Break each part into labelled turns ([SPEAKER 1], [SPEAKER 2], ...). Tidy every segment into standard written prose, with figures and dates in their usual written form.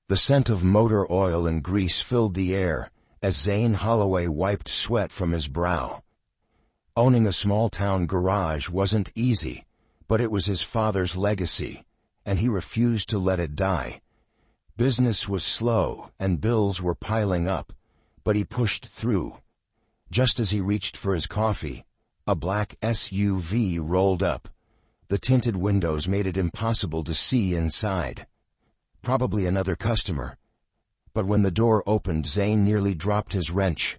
[SPEAKER 1] The scent of motor oil and grease filled the air as Zane Holloway wiped sweat from his brow. Owning a small-town garage wasn't easy, but it was his father's legacy, and he refused to let it die. Business was slow, and bills were piling up, but he pushed through. Just as he reached for his coffee, a black SUV rolled up. The tinted windows made it impossible to see inside. Probably another customer. But when the door opened, Zane nearly dropped his wrench.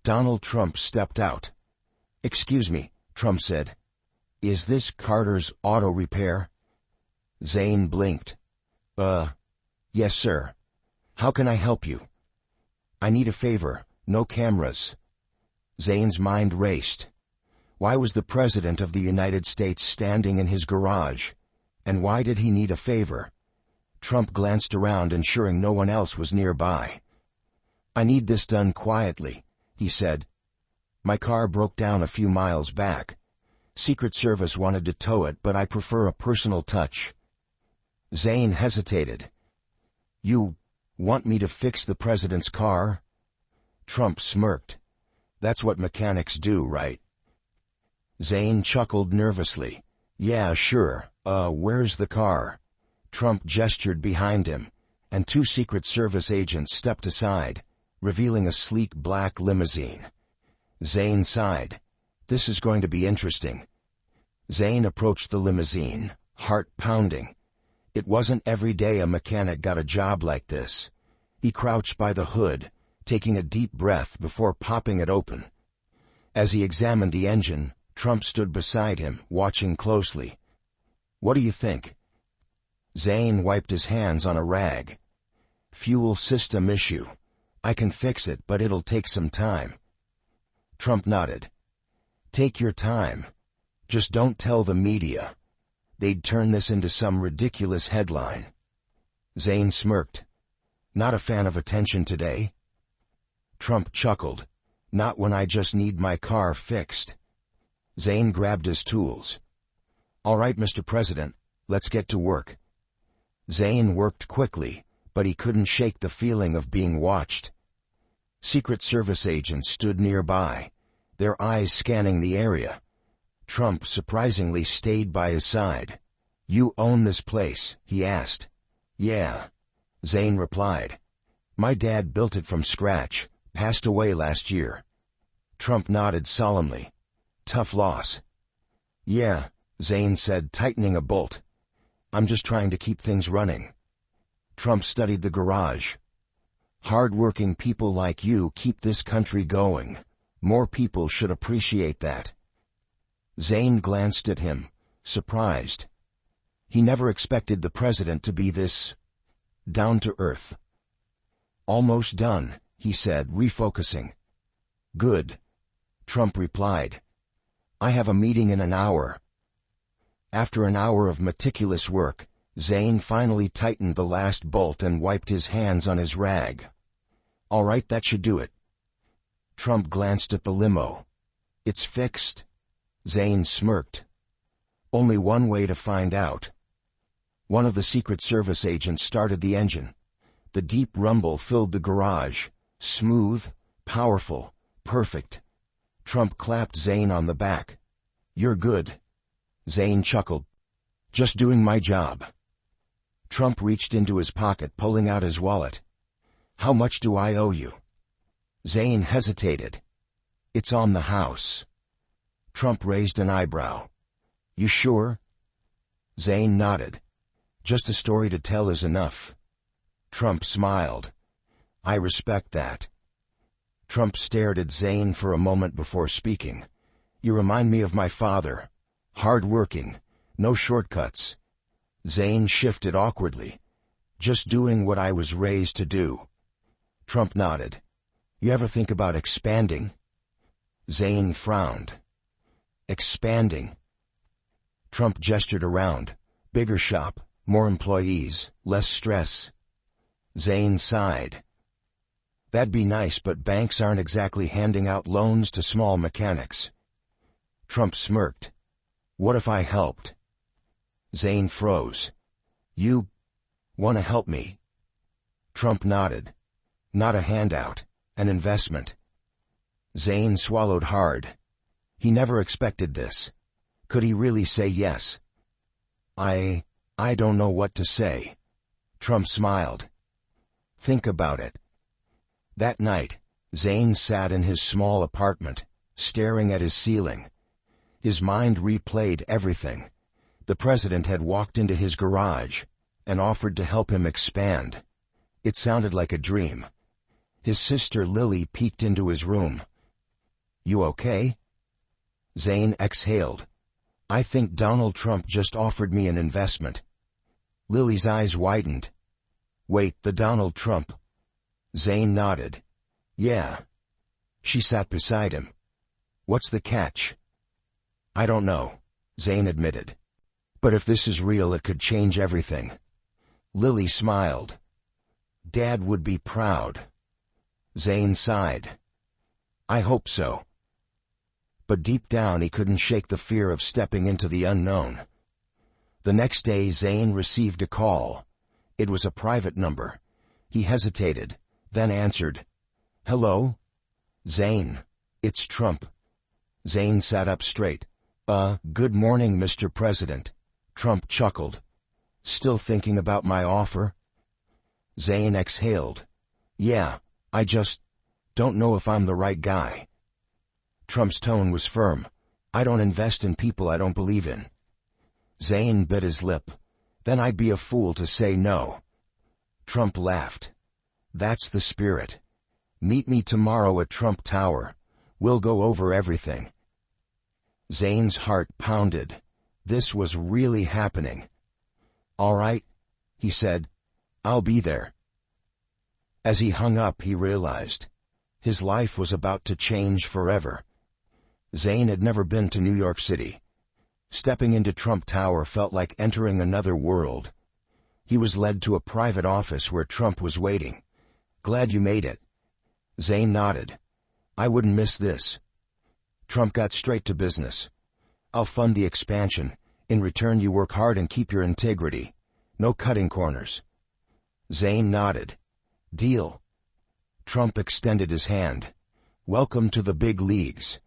[SPEAKER 1] Donald Trump stepped out. "Excuse me," Trump said. "Is this Carter's Auto Repair?" Zane blinked. Yes, sir. How can I help you?" "I need a favor. No cameras." Zane's mind raced. Why was the President of the United States standing in his garage? And why did he need a favor? Trump glanced around, ensuring no one else was nearby. "I need this done quietly," he said. "My car broke down a few miles back. Secret Service wanted to tow it, but I prefer a personal touch." Zane hesitated. "You want me to fix the president's car?" Trump smirked. "That's what mechanics do, right?" Zane chuckled nervously. "Yeah, sure. Where's the car?" Trump gestured behind him, and two Secret Service agents stepped aside, revealing a sleek black limousine. Zane sighed. "This is going to be interesting." Zane approached the limousine, heart pounding. It wasn't every day a mechanic got a job like this. He crouched by the hood, taking a deep breath before popping it open. As he examined the engine, Trump stood beside him, watching closely. "What do you think?" Zane wiped his hands on a rag. "Fuel system issue. I can fix it, but it'll take some time." Trump nodded. "Take your time. Just don't tell the media. They'd turn this into some ridiculous headline." Zane smirked. "Not a fan of attention today?" Trump chuckled. "Not when I just need my car fixed." Zane grabbed his tools. "All right, Mr. President, let's get to work." Zane worked quickly, but he couldn't shake the feeling of being watched. Secret Service agents stood nearby, their eyes scanning the area. Trump surprisingly stayed by his side. "You own this place?" he asked. "Yeah," Zane replied. "My dad built it from scratch, passed away last year." Trump nodded solemnly. "Tough loss." "Yeah," Zane said, tightening a bolt. "I'm just trying to keep things running." Trump studied the garage. "Hardworking people like you keep this country going. More people should appreciate that." Zane glanced at him, surprised. He never expected the president to be this down-to-earth. "Almost done," he said, refocusing. "Good," Trump replied. "I have a meeting in an hour." After an hour of meticulous work, Zane finally tightened the last bolt and wiped his hands on his rag. "All right, that should do it." Trump glanced at the limo. "It's fixed?" Zane smirked. "Only one way to find out." One of the Secret Service agents started the engine. The deep rumble filled the garage. Smooth, powerful, perfect. Trump clapped Zane on the back. "You're good." Zane chuckled. "Just doing my job." Trump reached into his pocket, pulling out his wallet. "How much do I owe you?" Zane hesitated. "It's on the house." Trump raised an eyebrow. "You sure?" Zane nodded. "Just a story to tell is enough." Trump smiled. "I respect that." Trump stared at Zane for a moment before speaking. "You remind me of my father. Hardworking, no shortcuts." Zane shifted awkwardly. "Just doing what I was raised to do." Trump nodded. "You ever think about expanding?" Zane frowned. "Expanding?" Trump gestured around. "Bigger shop, more employees, less stress." Zane sighed. "That'd be nice, but banks aren't exactly handing out loans to small mechanics." Trump smirked. "What if I helped?" Zane froze. "You want to help me?" Trump nodded. Not a handout, an investment. Zane swallowed hard. He never expected this. Could he really say yes? I don't know what to say. Trump smiled. Think about it. That night, Zane sat in his small apartment, staring at his ceiling. His mind replayed everything. The president had walked into his garage and offered to help him expand. It sounded like a dream. His sister Lily peeked into his room. "You okay?" Zane exhaled. "I think Donald Trump just offered me an investment." Lily's eyes widened. "Wait, the Donald Trump?" Zane nodded. "Yeah." She sat beside him. "What's the catch?" "I don't know," Zane admitted. "But if this is real, it could change everything." Lily smiled. "Dad would be proud." Zane sighed. "I hope so." But deep down he couldn't shake the fear of stepping into the unknown. The next day Zane received a call. It was a private number. He hesitated, then answered. "Hello? Zane, it's Trump." Zane sat up straight. Good morning, Mr. President." Trump chuckled. "Still thinking about my offer?" Zane exhaled. "Yeah, I just don't know if I'm the right guy." Trump's tone was firm. "I don't invest in people I don't believe in." Zane bit his lip. "Then I'd be a fool to say no." Trump laughed. "That's the spirit. Meet me tomorrow at Trump Tower. We'll go over everything." Zane's heart pounded. This was really happening. "All right," he said. "I'll be there." As he hung up, he realized his life was about to change forever. Zane had never been to New York City. Stepping into Trump Tower felt like entering another world. He was led to a private office where Trump was waiting. "Glad you made it." Zane nodded. "I wouldn't miss this." Trump got straight to business. "I'll fund the expansion. In return, you work hard and keep your integrity. No cutting corners." Zane nodded. "Deal." Trump extended his hand. "Welcome to the big leagues."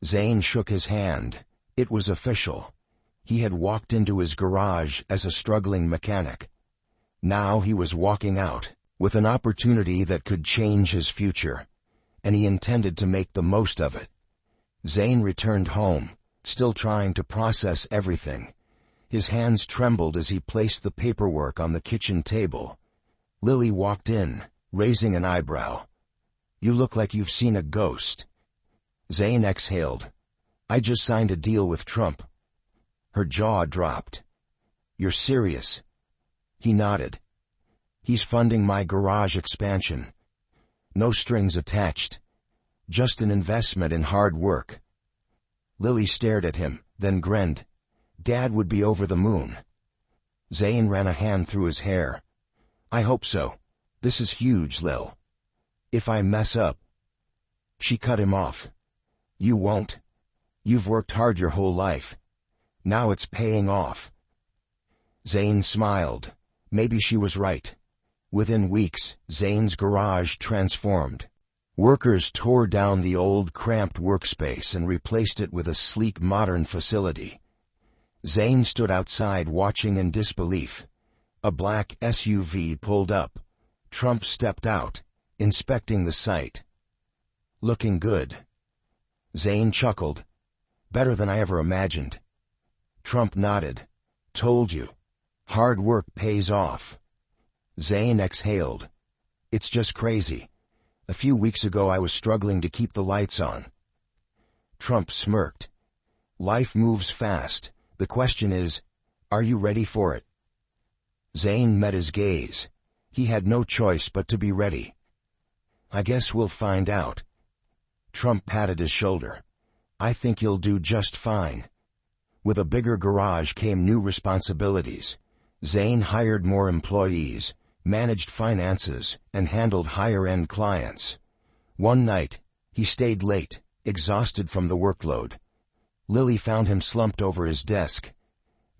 [SPEAKER 1] Zane shook his hand. It was official. He had walked into his garage as a struggling mechanic. Now he was walking out with an opportunity that could change his future, and he intended to make the most of it. Zane returned home, still trying to process everything. His hands trembled as he placed the paperwork on the kitchen table. Lily walked in, raising an eyebrow. "You look like you've seen a ghost." Zane exhaled. "I just signed a deal with Trump." Her jaw dropped. "You're serious?" He nodded. "He's funding my garage expansion. No strings attached. Just an investment in hard work." Lily stared at him, then grinned. "Dad would be over the moon." Zane ran a hand through his hair. "I hope so. This is huge, Lil. If I mess up..." She cut him off. "You won't. You've worked hard your whole life. Now it's paying off." Zane smiled. Maybe she was right. Within weeks, Zane's garage transformed. Workers tore down the old, cramped workspace and replaced it with a sleek, modern facility. Zane stood outside watching in disbelief. A black SUV pulled up. Trump stepped out, inspecting the site. "Looking good." Zane chuckled. "Better than I ever imagined." Trump nodded. "Told you. Hard work pays off." Zane exhaled. "It's just crazy. A few weeks ago I was struggling to keep the lights on." Trump smirked. "Life moves fast. The question is, are you ready for it?" Zane met his gaze. He had no choice but to be ready. "I guess we'll find out." Trump patted his shoulder. "I think you'll do just fine." With a bigger garage came new responsibilities. Zane hired more employees, managed finances, and handled higher-end clients. One night, he stayed late, exhausted from the workload. Lily found him slumped over his desk.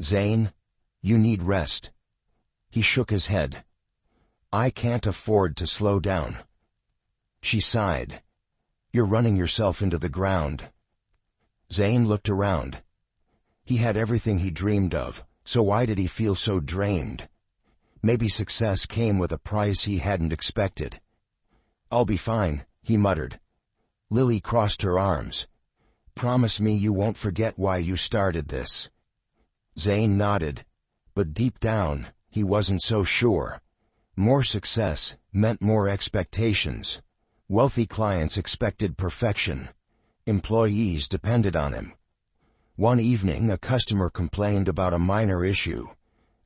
[SPEAKER 1] "Zane, you need rest." He shook his head. I can't afford to slow down. She sighed. You're running yourself into the ground. Zane looked around. He had everything he dreamed of, so why did he feel so drained? Maybe success came with a price he hadn't expected. I'll be fine, he muttered. Lily crossed her arms. Promise me you won't forget why you started this. Zane nodded, but deep down, he wasn't so sure. More success meant more expectations. Wealthy clients expected perfection. Employees depended on him. One evening, a customer complained about a minor issue.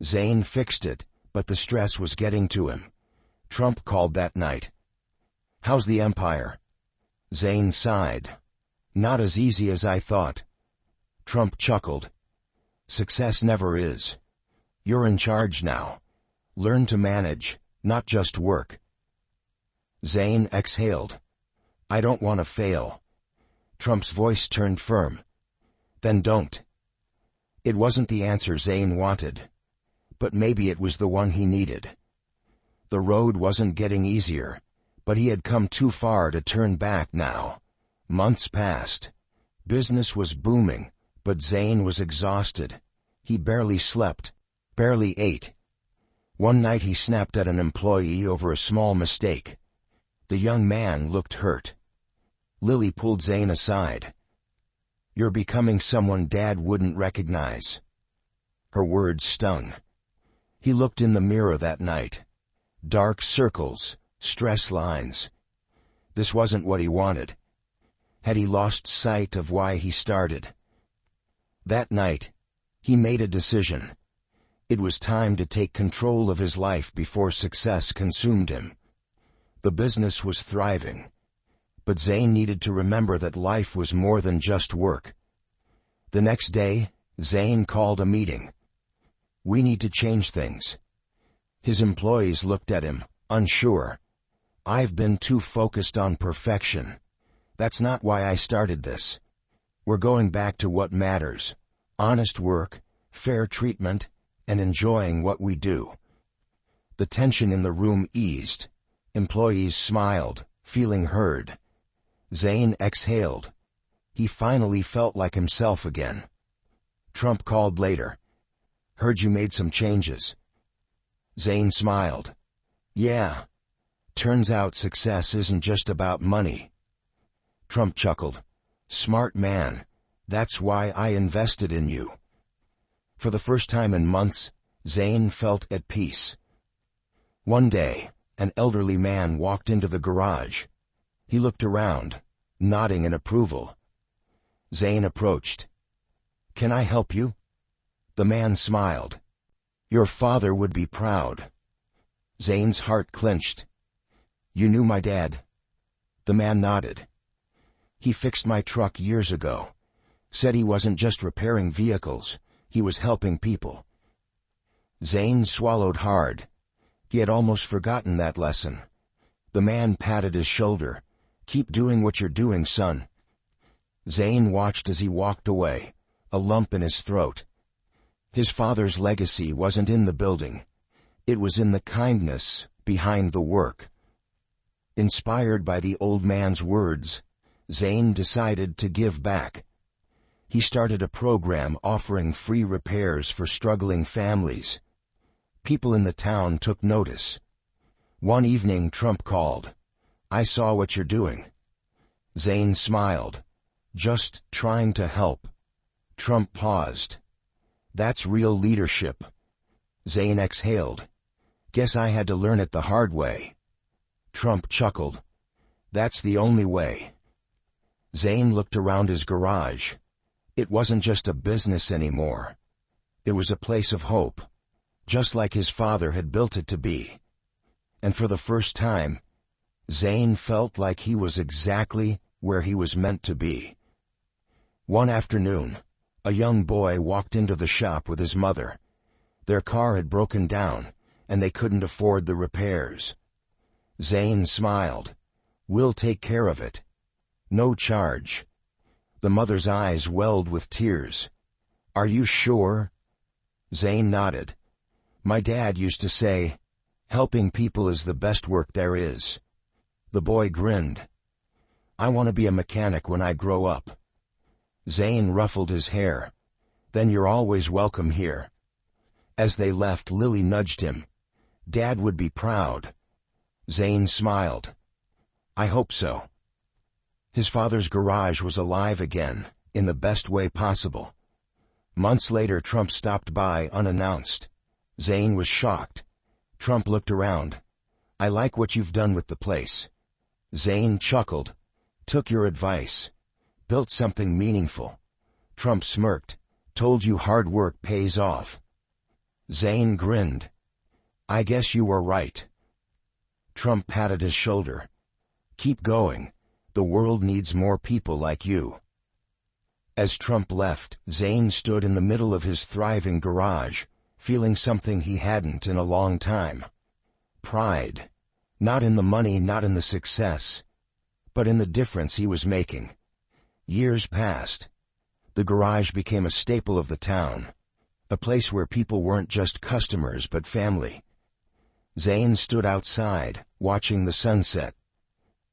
[SPEAKER 1] Zane fixed it, but the stress was getting to him. Trump called that night. How's the empire? Zane sighed. Not as easy as I thought. Trump chuckled. Success never is. You're in charge now. Learn to manage, not just work. Zane exhaled. I don't want to fail. Trump's voice turned firm. Then don't. It wasn't the answer Zane wanted, but maybe it was the one he needed. The road wasn't getting easier, but he had come too far to turn back now. Months passed. Business was booming, but Zane was exhausted. He barely slept, barely ate. One night he snapped at an employee over a small mistake. The young man looked hurt. Lily pulled Zane aside. You're becoming someone Dad wouldn't recognize. Her words stung. He looked in the mirror that night. Dark circles, stress lines. This wasn't what he wanted. Had he lost sight of why he started? That night, he made a decision. It was time to take control of his life before success consumed him. The business was thriving, but Zane needed to remember that life was more than just work. The next day, Zane called a meeting. We need to change things. His employees looked at him, unsure. I've been too focused on perfection. That's not why I started this. We're going back to what matters. Honest work, fair treatment, and enjoying what we do. The tension in the room eased. Employees smiled, feeling heard. Zane exhaled. He finally felt like himself again. Trump called later. Heard you made some changes. Zane smiled. Yeah. Turns out success isn't just about money. Trump chuckled. Smart man. That's why I invested in you. For the first time in months, Zane felt at peace. One day, an elderly man walked into the garage. He looked around, nodding in approval. Zane approached. Can I help you? The man smiled. Your father would be proud. Zane's heart clenched. You knew my dad? The man nodded. He fixed my truck years ago. Said he wasn't just repairing vehicles, he was helping people. Zane swallowed hard. He had almost forgotten that lesson. The man patted his shoulder. Keep doing what you're doing, son. Zane watched as he walked away, a lump in his throat. His father's legacy wasn't in the building. It was in the kindness behind the work. Inspired by the old man's words, Zane decided to give back. He started a program offering free repairs for struggling families. People in the town took notice. One evening Trump called. I saw what you're doing. Zane smiled. Just trying to help. Trump paused. That's real leadership. Zane exhaled. Guess I had to learn it the hard way. Trump chuckled. That's the only way. Zane looked around his garage. It wasn't just a business anymore. It was a place of hope, just like his father had built it to be. And for the first time, Zane felt like he was exactly where he was meant to be. One afternoon, a young boy walked into the shop with his mother. Their car had broken down, and they couldn't afford the repairs. Zane smiled. We'll take care of it. No charge. The mother's eyes welled with tears. Are you sure? Zane nodded. My dad used to say, Helping people is the best work there is." The boy grinned. "I want to be a mechanic when I grow up." Zane ruffled his hair. "Then you're always welcome here." As they left, Lily nudged him. "Dad would be proud." Zane smiled. "I hope so." His father's garage was alive again, in the best way possible. Months later, Trump stopped by unannounced. Zane was shocked. Trump looked around. "I like what you've done with the place." Zane chuckled. "Took your advice. Built something meaningful." Trump smirked. "Told you hard work pays off." Zane grinned. "I guess you were right." Trump patted his shoulder. "Keep going. The world needs more people like you." As Trump left, Zane stood in the middle of his thriving garage, feeling something he hadn't in a long time. Pride. Not in the money, not in the success, but in the difference he was making. Years passed. The garage became a staple of the town, a place where people weren't just customers but family. Zane stood outside, watching the sunset.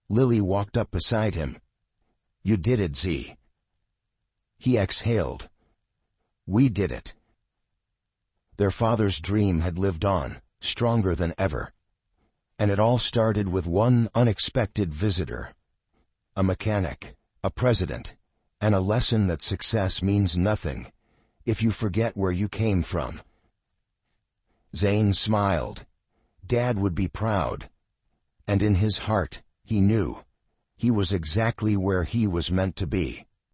[SPEAKER 1] Lily walked up beside him. "You did it, Z." He exhaled. "We did it." Their father's dream had lived on, stronger than ever. And it all started with one unexpected visitor. A mechanic, a president, and a lesson that success means nothing if you forget where you came from. Zane smiled. Dad would be proud. And in his heart, he knew he was exactly where he was meant to be.